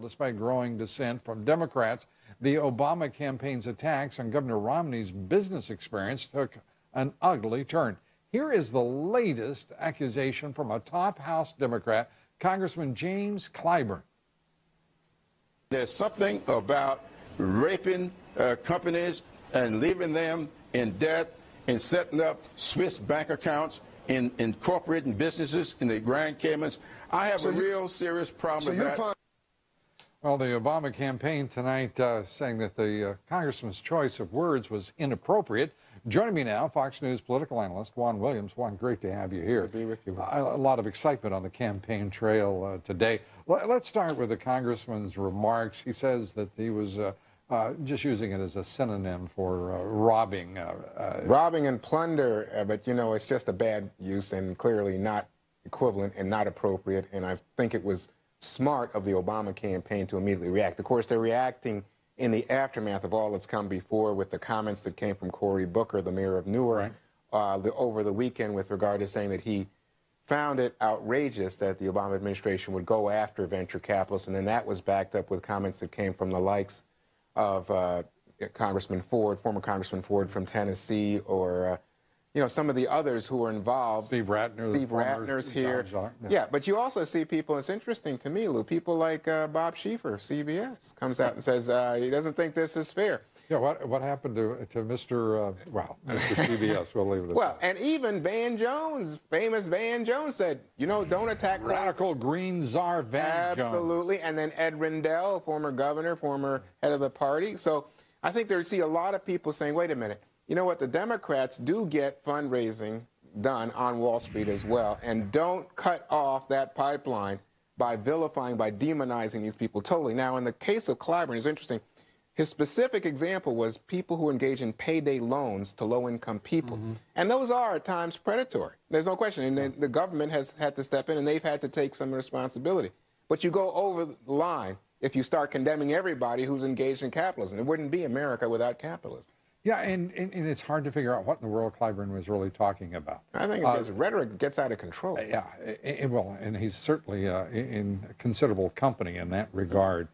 Despite growing dissent from Democrats, the Obama campaign's attacks on Governor Romney's business experience took an ugly turn. Here is the latest accusation from a top House Democrat, Congressman James Clyburn. There's something about raping companies and leaving them in debt and setting up Swiss bank accounts in incorporating businesses in the Grand Caymans. I have a real serious problem with that. Well, the Obama campaign tonight saying that the congressman's choice of words was inappropriate. Joining me now, Fox News political analyst Juan Williams. Juan, great to have you here. Good to be with you. A lot of excitement on the campaign trail today. Let's start with the congressman's remarks. He says that he was just using it as a synonym for robbing. Robbing and plunder, but, you know, it's just a bad use and clearly not equivalent and not appropriate. And I think it was smart of the Obama campaign to immediately react. Of course, they're reacting in the aftermath of all that's come before with the comments that came from Cory Booker, the mayor of Newark, over the weekend with regard to saying that he found it outrageous that the Obama administration would go after venture capitalists, and then that was backed up with comments that came from the likes of Congressman Ford, former Congressman Ford from Tennessee, or you know, some of the others who were involved. Steve Ratner's here. Yeah, but you also see people, it's interesting to me, Lou, people like Bob Schieffer, CBS, comes out and says he doesn't think this is fair. Yeah, what happened to Mr. Mr. CBS? We'll leave it at that. And even Van Jones, famous Van Jones said, you know, don't attack radical green czar Van Jones. Absolutely. And then Ed Rendell, former governor, former head of the party. So I think there see a lot of people saying, wait a minute, you know what, the Democrats do get fundraising done on Wall Street as well, and don't cut off that pipeline by vilifying, by demonizing these people totally. Now, in the case of Clyburn, it's interesting. His specific example was people who engage in payday loans to low-income people. And those are, at times, predatory. There's no question. And the government has had to step in, and they've had to take some responsibility. But you go over the line if you start condemning everybody who's engaged in capitalism. It wouldn't be America without capitalism. Yeah, and it's hard to figure out what in the world Clyburn was really talking about. I think his rhetoric gets out of control. Yeah, well, and he's certainly in considerable company in that regard.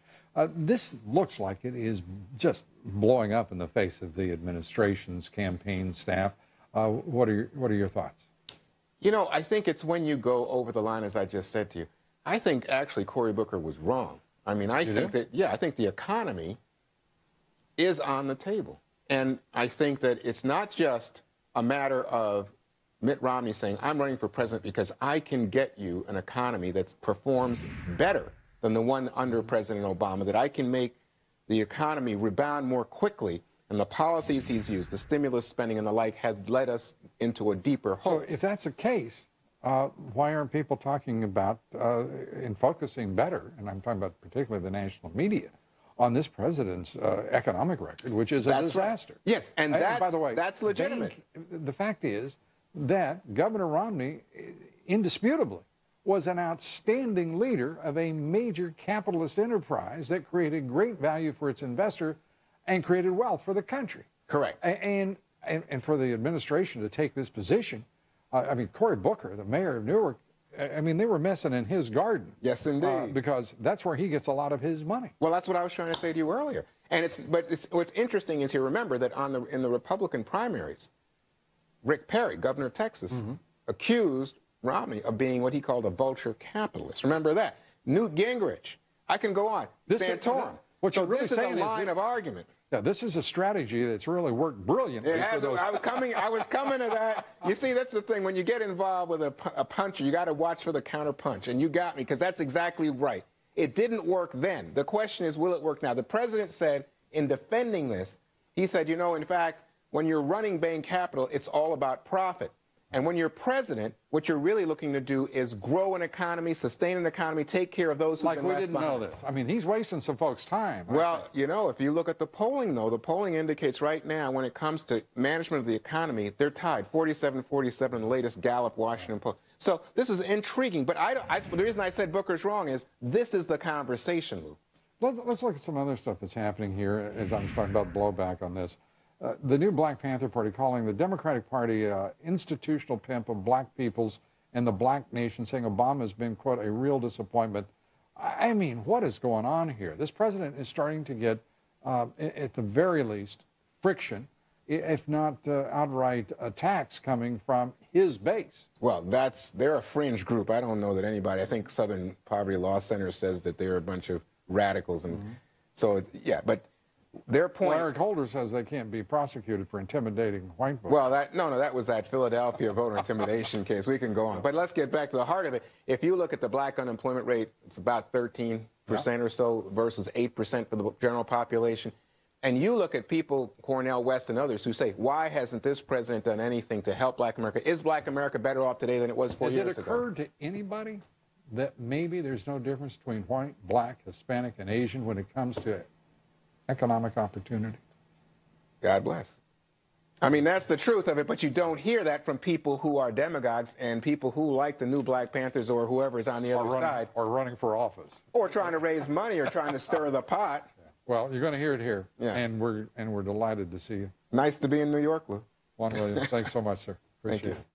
This looks like it is just blowing up in the face of the administration's campaign staff. What are your thoughts? You know, I think it's when you go over the line, as I just said to you. I think actually Cory Booker was wrong. I mean, I think the economy is on the table. And I think that it's not just a matter of Mitt Romney saying, I'm running for president because I can get you an economy that performs better than the one under President Obama, that I can make the economy rebound more quickly. And the policies he's used, the stimulus spending and the like, have led us into a deeper hole. So if that's the case, why aren't people talking about and focusing better, and I'm talking about particularly the national media, on this president's economic record, which is a disaster? Right. Yes, and by the way, that's legitimate. The fact is that Governor Romney, indisputably, was an outstanding leader of a major capitalist enterprise that created great value for its investor and created wealth for the country. Correct. And for the administration to take this position, I mean, Cory Booker, the mayor of Newark, I mean, they were messing in his garden. Yes, indeed. Because that's where he gets a lot of his money. Well, that's what I was trying to say to you earlier. And what's interesting is, you remember that in the Republican primaries, Rick Perry, governor of Texas, accused Romney of being what he called a vulture capitalist. Remember that. Newt Gingrich. I can go on. Santorum. What you're really this is saying a line of argument. Yeah, this is a strategy that's really worked brilliantly. It has. I was coming to that. You see, that's the thing. When you get involved with a puncher, you got to watch for the counter punch. And you got me, because that's exactly right. It didn't work then. The question is, will it work now? The president said, in defending this, he said, you know, in fact, when you're running Bain Capital, it's all about profit. And when you're president, what you're really looking to do is grow an economy, sustain an economy, take care of those who've been left behind. Like we didn't know this. I mean, he's wasting some folks' time. Well, you know, if you look at the polling, though, the polling indicates right now, when it comes to management of the economy, they're tied, 47-47 in the latest Gallup Washington Post. So this is intriguing. But the reason I said Booker's wrong is this is the conversation, Lou. Let's look at some other stuff that's happening here as I was talking about blowback on this. The new Black Panther Party calling the Democratic Party institutional pimp of black peoples and the black nation, saying Obama has been, quote, a real disappointment. I mean, what is going on here? This president is starting to get, at the very least, friction, if not outright attacks coming from his base. Well, they're a fringe group. I don't know that anybody, I think Southern Poverty Law Center says that they're a bunch of radicals. And so, yeah, but their point. Well, Eric Holder says they can't be prosecuted for intimidating white voters. Well, that was that Philadelphia voter intimidation case. We can go on. But let's get back to the heart of it. If you look at the black unemployment rate, it's about 13% or so versus 8% for the general population. And you look at people, Cornel West and others, who say, why hasn't this president done anything to help black America? Is black America better off today than it was 4 years ago? Has it occurred to anybody that maybe there's no difference between white, black, Hispanic, and Asian when it comes to economic opportunity? God bless. I mean, that's the truth of it, but you don't hear that from people who are demagogues and people who like the new Black Panthers or whoever's on the other side. Or running for office. Or trying to raise money or trying to stir the pot. Well, you're going to hear it here, yeah. and we're delighted to see you. Nice to be in New York, Lou. Juan Williams, thanks so much, sir. Appreciate Thank you. it.